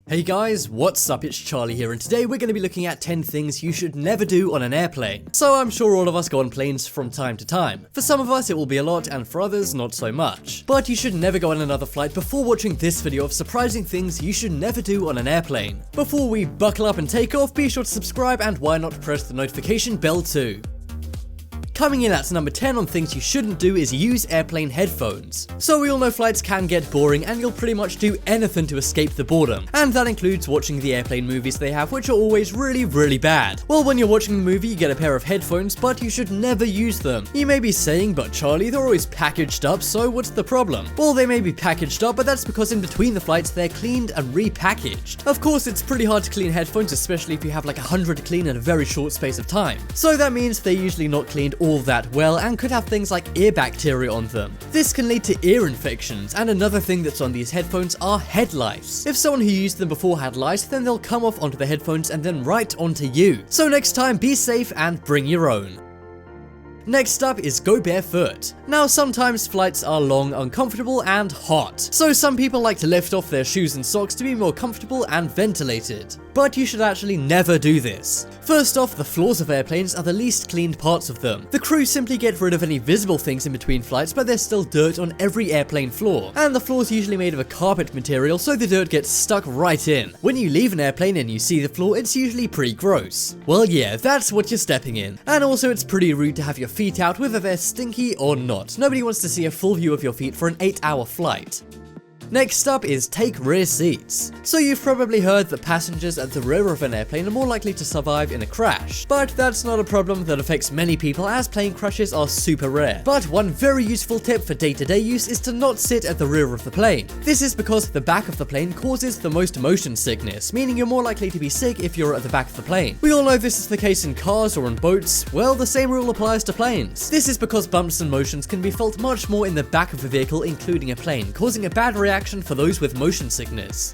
Hey guys, what's up? It's Charlie here, and today we're going to be looking at 10 things you should never do on an airplane. So I'm sure all of us go on planes from time to time. For some of us it will be a lot, and for others not so much. But you should never go on another flight before watching this video of surprising things you should never do on an airplane. Before we buckle up and take off, be sure to subscribe and why not press the notification bell too. Coming in at number 10 on things you shouldn't do is use airplane headphones. So we all know flights can get boring and you'll pretty much do anything to escape the boredom. And that includes watching the airplane movies they have, which are always really bad. Well, when you're watching the movie you get a pair of headphones, but you should never use them. You may be saying, but Charlie, they're always packaged up, so what's the problem? Well, they may be packaged up, but that's because in between the flights they're cleaned and repackaged. Of course, it's pretty hard to clean headphones, especially if you have like 100 to clean in a very short space of time. So that means they're usually not cleaned all that well and could have things like ear bacteria on them. This can lead to ear infections, and another thing that's on these headphones are head lice. If someone who used them before had lice, then they'll come off onto the headphones and then right onto you. So next time, be safe and bring your own. Next up is go barefoot. Now sometimes flights are long, uncomfortable and hot, so some people like to lift off their shoes and socks to be more comfortable and ventilated. But you should actually never do this. First off, the floors of airplanes are the least cleaned parts of them. The crew simply get rid of any visible things in between flights, but there's still dirt on every airplane floor. And the floor is usually made of a carpet material, so the dirt gets stuck right in. When you leave an airplane and you see the floor, it's usually pretty gross. Well yeah, that's what you're stepping in. And also it's pretty rude to have your feet out whether they're stinky or not. Nobody wants to see a full view of your feet for an 8-hour flight. Next up is take rear seats. So you've probably heard that passengers at the rear of an airplane are more likely to survive in a crash. But that's not a problem that affects many people, as plane crashes are super rare. But one very useful tip for day-to-day use is to not sit at the rear of the plane. This is because the back of the plane causes the most motion sickness, meaning you're more likely to be sick if you're at the back of the plane. We all know this is the case in cars or on boats. Well, the same rule applies to planes. This is because bumps and motions can be felt much more in the back of a vehicle, including a plane, causing a bad reaction for those with motion sickness.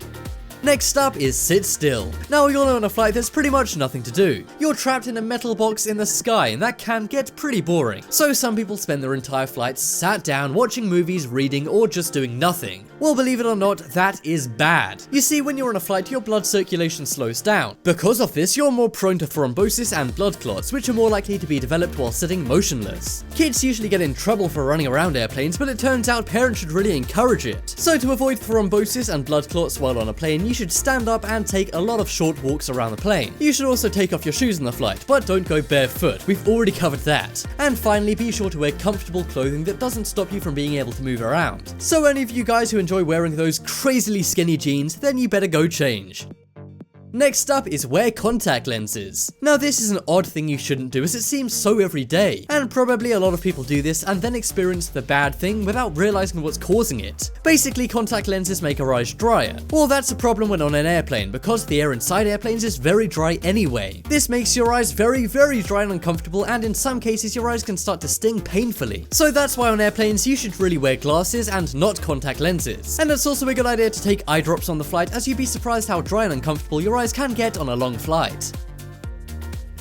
Next up is sit still. Now you're on a flight there's pretty much nothing to do. You're trapped in a metal box in the sky and that can get pretty boring. So some people spend their entire flight sat down watching movies, reading, or just doing nothing. Well, believe it or not, that is bad. You see, when you're on a flight your blood circulation slows down. Because of this, you're more prone to thrombosis and blood clots, which are more likely to be developed while sitting motionless. Kids usually get in trouble for running around airplanes, but it turns out parents should really encourage it. So to avoid thrombosis and blood clots while on a plane, you should stand up and take a lot of short walks around the plane. You should also take off your shoes on the flight, but don't go barefoot. We've already covered that. And finally, be sure to wear comfortable clothing that doesn't stop you from being able to move around. So any of you guys who enjoy wearing those crazily skinny jeans, then you better go change. Next up is wear contact lenses. Now this is an odd thing you shouldn't do, as it seems so everyday, and probably a lot of people do this and then experience the bad thing without realizing what's causing it. Basically, contact lenses make our eyes drier. Well, that's a problem when on an airplane, because the air inside airplanes is very dry anyway. This makes your eyes very dry and uncomfortable, and in some cases your eyes can start to sting painfully. So that's why on airplanes you should really wear glasses and not contact lenses. And it's also a good idea to take eye drops on the flight, as you'd be surprised how dry and uncomfortable your eyes can get on a long flight.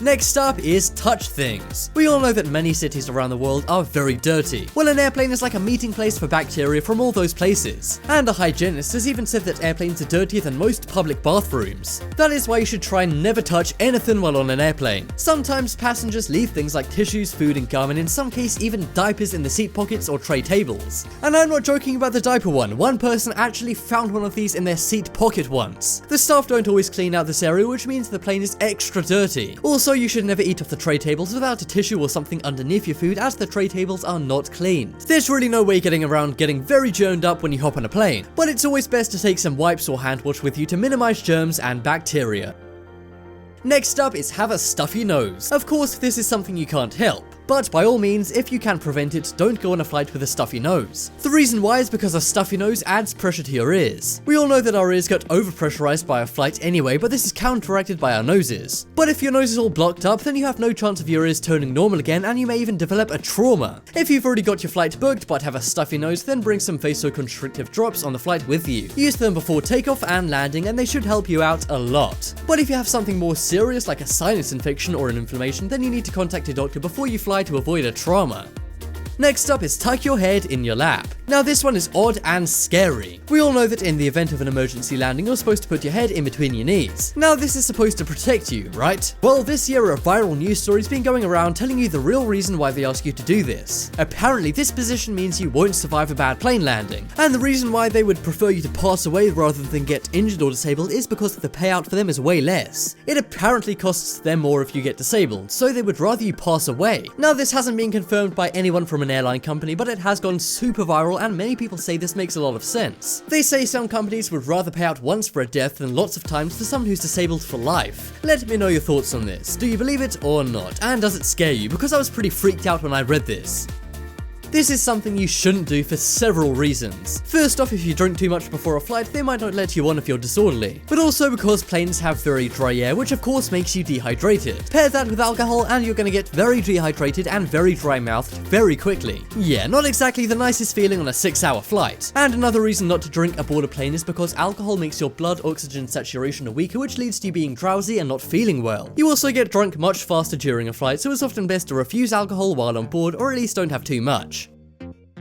Next up is touch things. We all know that many cities around the world are very dirty. Well, an airplane is like a meeting place for bacteria from all those places. And a hygienist has even said that airplanes are dirtier than most public bathrooms. That is why you should try and never touch anything while on an airplane. Sometimes passengers leave things like tissues, food and gum, and in some cases even diapers in the seat pockets or tray tables. And I'm not joking about the diaper one. One person actually found one of these in their seat pocket once. The staff don't always clean out this area, which means the plane is extra dirty. Also, you should never eat off the tray tables without a tissue or something underneath your food, as the tray tables are not cleaned. There's really no way getting around getting very germed up when you hop on a plane, but it's always best to take some wipes or hand wash with you to minimize germs and bacteria. Next up is have a stuffy nose. Of course, this is something you can't help. But by all means, if you can prevent it, don't go on a flight with a stuffy nose. The reason why is because a stuffy nose adds pressure to your ears. We all know that our ears get overpressurized by a flight anyway, but this is counteracted by our noses. But if your nose is all blocked up, then you have no chance of your ears turning normal again, and you may even develop a trauma. If you've already got your flight booked but have a stuffy nose, then bring some vasoconstrictive drops on the flight with you. Use them before takeoff and landing, and they should help you out a lot. But if you have something more serious like a sinus infection or an inflammation, then you need to contact your doctor before you fly to avoid a trauma. Next up is tuck your head in your lap. Now this one is odd and scary. We all know that in the event of an emergency landing, you're supposed to put your head in between your knees. Now this is supposed to protect you, right? Well, this year a viral news story's been going around telling you the real reason why they ask you to do this. Apparently this position means you won't survive a bad plane landing, and the reason why they would prefer you to pass away rather than get injured or disabled is because the payout for them is way less. It apparently costs them more if you get disabled, so they would rather you pass away. Now this hasn't been confirmed by anyone from an airline company, but it has gone super viral and many people say this makes a lot of sense. They say some companies would rather pay out once for a death than lots of times for someone who's disabled for life. Let me know your thoughts on this. Do you believe it or not? And does it scare you? Because I was pretty freaked out when I read this. This is something you shouldn't do for several reasons. First off, if you drink too much before a flight, they might not let you on if you're disorderly. But also because planes have very dry air, which of course makes you dehydrated. Pair that with alcohol and you're gonna get very dehydrated and very dry-mouthed very quickly. Yeah, not exactly the nicest feeling on a 6-hour flight. And another reason not to drink aboard a plane is because alcohol makes your blood oxygen saturation weaker, which leads to you being drowsy and not feeling well. You also get drunk much faster during a flight, so it's often best to refuse alcohol while on board, or at least don't have too much.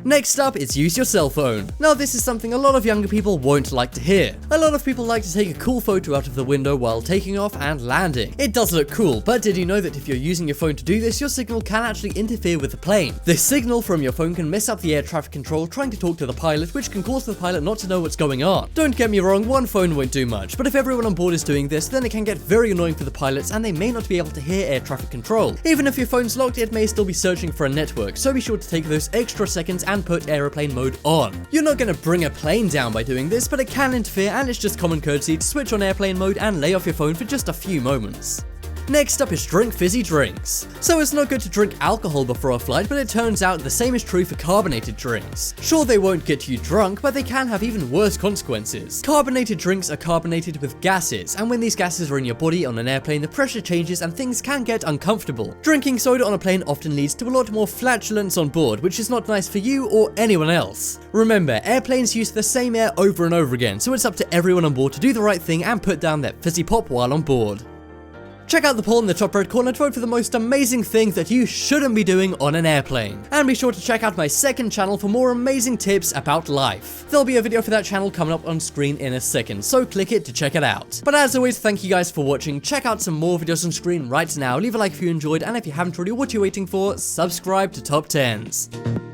Next up is use your cell phone. Now this is something a lot of younger people won't like to hear. A lot of people like to take a cool photo out of the window while taking off and landing. It does look cool, but did you know that if you're using your phone to do this, your signal can actually interfere with the plane? The signal from your phone can mess up the air traffic control trying to talk to the pilot, which can cause the pilot not to know what's going on. Don't get me wrong, one phone won't do much, but if everyone on board is doing this, then it can get very annoying for the pilots and they may not be able to hear air traffic control. Even if your phone's locked, it may still be searching for a network, so be sure to take those extra seconds and put airplane mode on. You're not going to bring a plane down by doing this, but it can interfere and it's just common courtesy to switch on airplane mode and lay off your phone for just a few moments. Next up is drink fizzy drinks. So it's not good to drink alcohol before a flight, but it turns out the same is true for carbonated drinks. Sure, they won't get you drunk, but they can have even worse consequences. Carbonated drinks are carbonated with gases, and when these gases are in your body on an airplane, the pressure changes and things can get uncomfortable. Drinking soda on a plane often leads to a lot more flatulence on board, which is not nice for you or anyone else. Remember, airplanes use the same air over and over again, so it's up to everyone on board to do the right thing and put down that fizzy pop while on board. Check out the poll in the top right corner to vote for the most amazing thing that you shouldn't be doing on an airplane. And be sure to check out my second channel for more amazing tips about life. There'll be a video for that channel coming up on screen in a second, so click it to check it out. But as always, thank you guys for watching. Check out some more videos on screen right now. Leave a like if you enjoyed, and if you haven't already, what you're waiting for, subscribe to Top 10s.